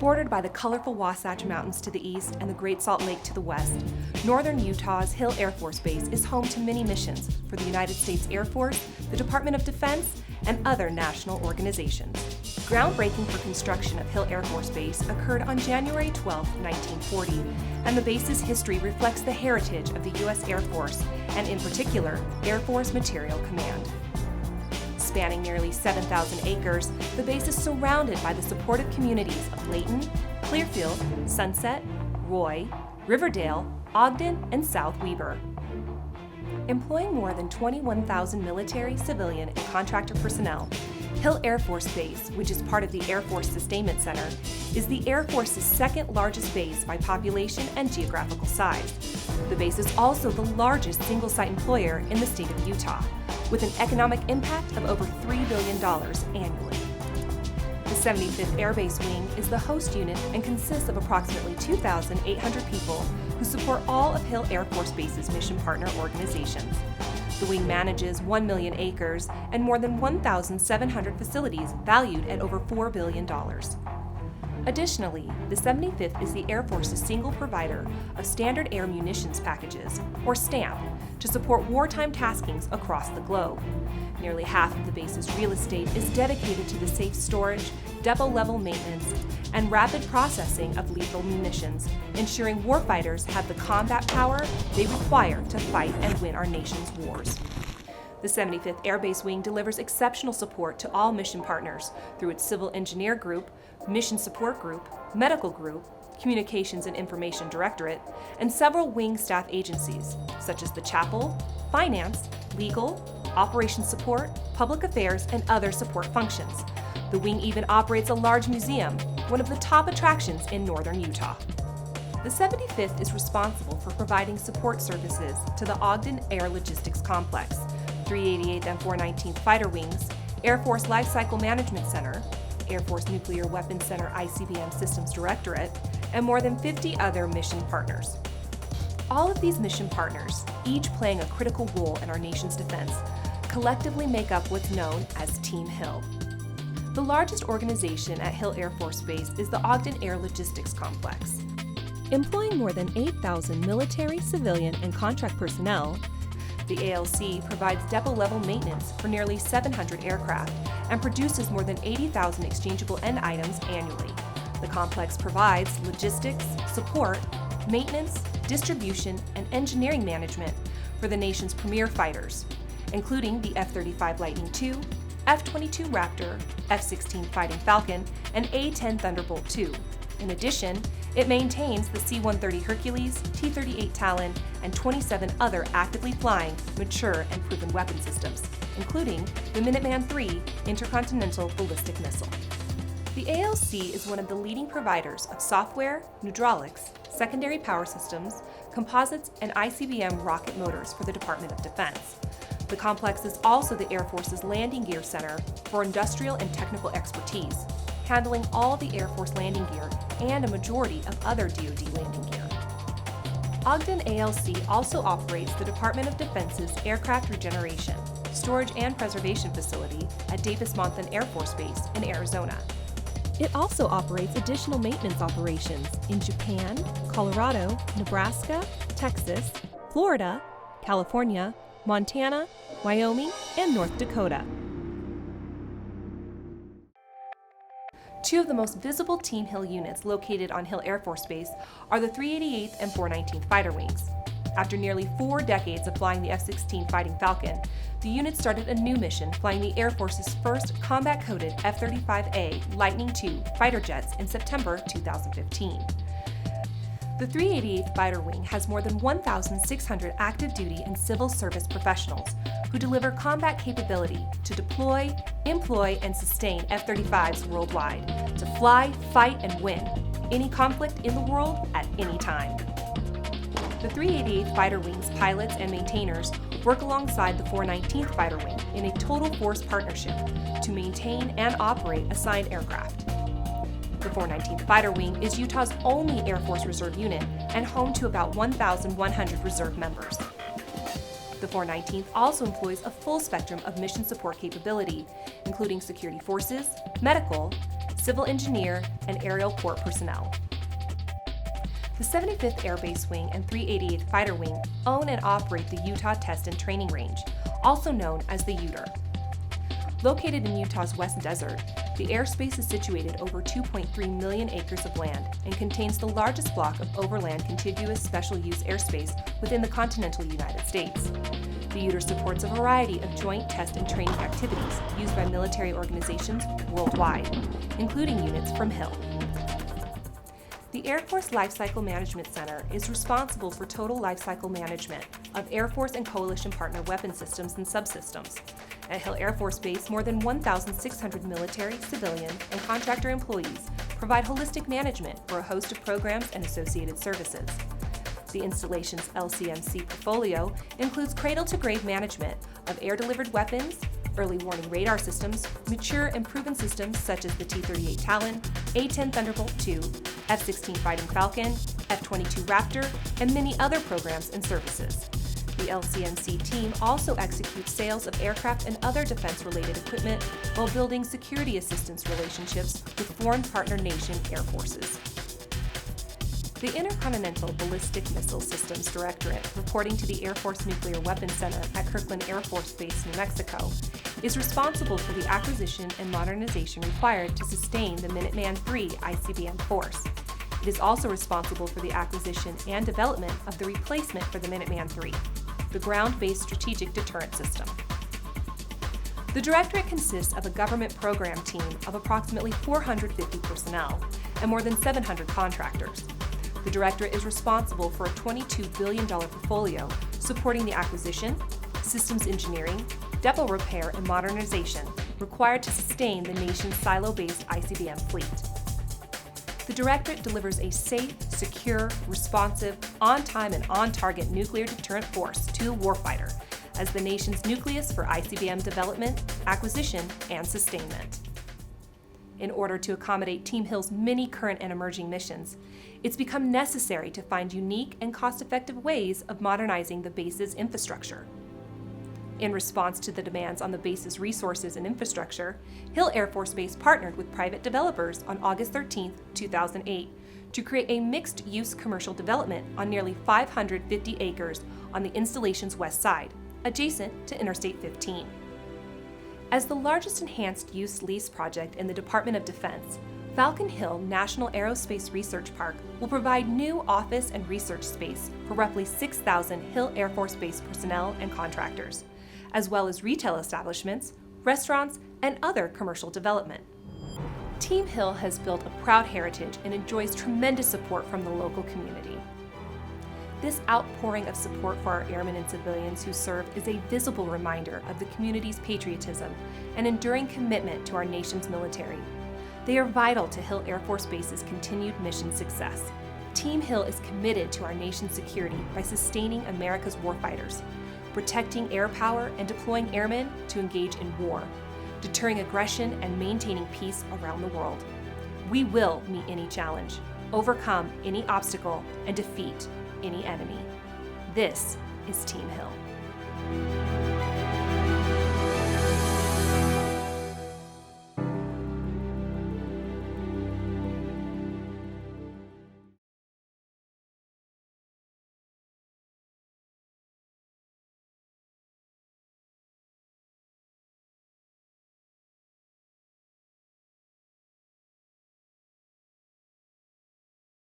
Bordered by the colorful Wasatch Mountains to the east and the Great Salt Lake to the west, northern Utah's Hill Air Force Base is home to many missions for the United States Air Force, the Department of Defense, and other national organizations. Groundbreaking for construction of Hill Air Force Base occurred on January 12, 1940, and the base's history reflects the heritage of the U.S. Air Force, and in particular, Air Force Material Command. Spanning nearly 7,000 acres, the base is surrounded by the supportive communities of Layton, Clearfield, Sunset, Roy, Riverdale, Ogden, and South Weber. Employing more than 21,000 military, civilian, and contractor personnel, Hill Air Force Base, which is part of the Air Force Sustainment Center, is the Air Force's second largest base by population and geographical size. The base is also the largest single-site employer in the state of Utah, with an economic impact of over $3 billion annually. The 75th Air Base Wing is the host unit and consists of approximately 2,800 people who support all of Hill Air Force Base's mission partner organizations. The wing manages 1 million acres and more than 1,700 facilities valued at over $4 billion. Additionally, the 75th is the Air Force's single provider of Standard Air Munitions Packages, or STAMP, to support wartime taskings across the globe. Nearly half of the base's real estate is dedicated to the safe storage, depot-level maintenance, and rapid processing of lethal munitions, ensuring warfighters have the combat power they require to fight and win our nation's wars. The 75th Air Base Wing delivers exceptional support to all mission partners through its Civil Engineer Group, Mission Support Group, Medical Group, Communications and Information Directorate, and several wing staff agencies, such as the Chapel, Finance, Legal, Operations Support, Public Affairs, and other support functions. The wing even operates a large museum, one of the top attractions in northern Utah. The 75th is responsible for providing support services to the Ogden Air Logistics Complex, 388th and 419th Fighter Wings, Air Force Life Cycle Management Center, Air Force Nuclear Weapons Center ICBM Systems Directorate, and more than 50 other mission partners. All of these mission partners, each playing a critical role in our nation's defense, collectively make up what's known as Team Hill. The largest organization at Hill Air Force Base is the Ogden Air Logistics Complex. Employing more than 8,000 military, civilian, and contract personnel, the ALC provides depot-level maintenance for nearly 700 aircraft and produces more than 80,000 exchangeable end items annually. The complex provides logistics, support, maintenance, distribution, and engineering management for the nation's premier fighters, including the F-35 Lightning II, F-22 Raptor, F-16 Fighting Falcon, and A-10 Thunderbolt II. In addition, it maintains the C-130 Hercules, T-38 Talon, and 27 other actively flying, mature, and proven weapon systems, including the Minuteman III intercontinental ballistic missile. The ALC is one of the leading providers of software, hydraulics, secondary power systems, composites, and ICBM rocket motors for the Department of Defense. The complex is also the Air Force's landing gear center for industrial and technical expertise, handling all the Air Force landing gear and a majority of other DoD landing gear. Ogden ALC also operates the Department of Defense's Aircraft Regeneration, Storage and Preservation Facility at Davis-Monthan Air Force Base in Arizona. It also operates additional maintenance operations in Japan, Colorado, Nebraska, Texas, Florida, California, Montana, Wyoming, and North Dakota. Two of the most visible Team Hill units located on Hill Air Force Base are the 388th and 419th Fighter Wings. After nearly 4 decades of flying the F-16 Fighting Falcon, the unit started a new mission flying the Air Force's first combat-coated F-35A Lightning II fighter jets in September 2015. The 388th Fighter Wing has more than 1,600 active duty and civil service professionals who deliver combat capability to deploy, employ, and sustain F-35s worldwide to fly, fight, and win any conflict in the world at any time. The 388th Fighter Wing's pilots and maintainers work alongside the 419th Fighter Wing in a total force partnership to maintain and operate assigned aircraft. The 419th Fighter Wing is Utah's only Air Force Reserve unit and home to about 1,100 reserve members. The 419th also employs a full spectrum of mission support capability, including security forces, medical, civil engineer, and aerial port personnel. The 75th Air Base Wing and 388th Fighter Wing own and operate the Utah Test and Training Range, also known as the UTR. Located in Utah's West Desert, the airspace is situated over 2.3 million acres of land and contains the largest block of overland contiguous special use airspace within the continental United States. The UTR supports a variety of joint test and training activities used by military organizations worldwide, including units from Hill. The Air Force Lifecycle Management Center is responsible for total lifecycle management of Air Force and coalition partner weapon systems and subsystems. At Hill Air Force Base, more than 1,600 military, civilian, and contractor employees provide holistic management for a host of programs and associated services. The installation's LCMC portfolio includes cradle-to-grave management of air-delivered weapons, early warning radar systems, mature and proven systems such as the T-38 Talon, A-10 Thunderbolt II, F-16 Fighting Falcon, F-22 Raptor, and many other programs and services. The LCMC team also executes sales of aircraft and other defense-related equipment while building security assistance relationships with foreign partner nation air forces. The Intercontinental Ballistic Missile Systems Directorate, reporting to the Air Force Nuclear Weapons Center at Kirkland Air Force Base, New Mexico, is responsible for the acquisition and modernization required to sustain the Minuteman III ICBM force. It is also responsible for the acquisition and development of the replacement for the Minuteman III, the ground-based strategic deterrent system. The Directorate consists of a government program team of approximately 450 personnel and more than 700 contractors. The Directorate is responsible for a $22 billion portfolio supporting the acquisition, systems engineering, depot repair, and modernization required to sustain the nation's silo-based ICBM fleet. The Directorate delivers a safe, secure, responsive, on-time, and on-target nuclear deterrent force to the warfighter as the nation's nucleus for ICBM development, acquisition, and sustainment. In order to accommodate Team Hill's many current and emerging missions, it's become necessary to find unique and cost-effective ways of modernizing the base's infrastructure. In response to the demands on the base's resources and infrastructure, Hill Air Force Base partnered with private developers on August 13, 2008, to create a mixed-use commercial development on nearly 550 acres on the installation's west side, adjacent to Interstate 15. As the largest enhanced use lease project in the Department of Defense, Falcon Hill National Aerospace Research Park will provide new office and research space for roughly 6,000 Hill Air Force Base personnel and contractors, as well as retail establishments, restaurants, and other commercial development. Team Hill has built a proud heritage and enjoys tremendous support from the local community. This outpouring of support for our airmen and civilians who serve is a visible reminder of the community's patriotism and enduring commitment to our nation's military. They are vital to Hill Air Force Base's continued mission success. Team Hill is committed to our nation's security by sustaining America's warfighters, protecting air power and deploying airmen to engage in war, deterring aggression and maintaining peace around the world. We will meet any challenge, overcome any obstacle, and defeat any enemy. This is Team Hill.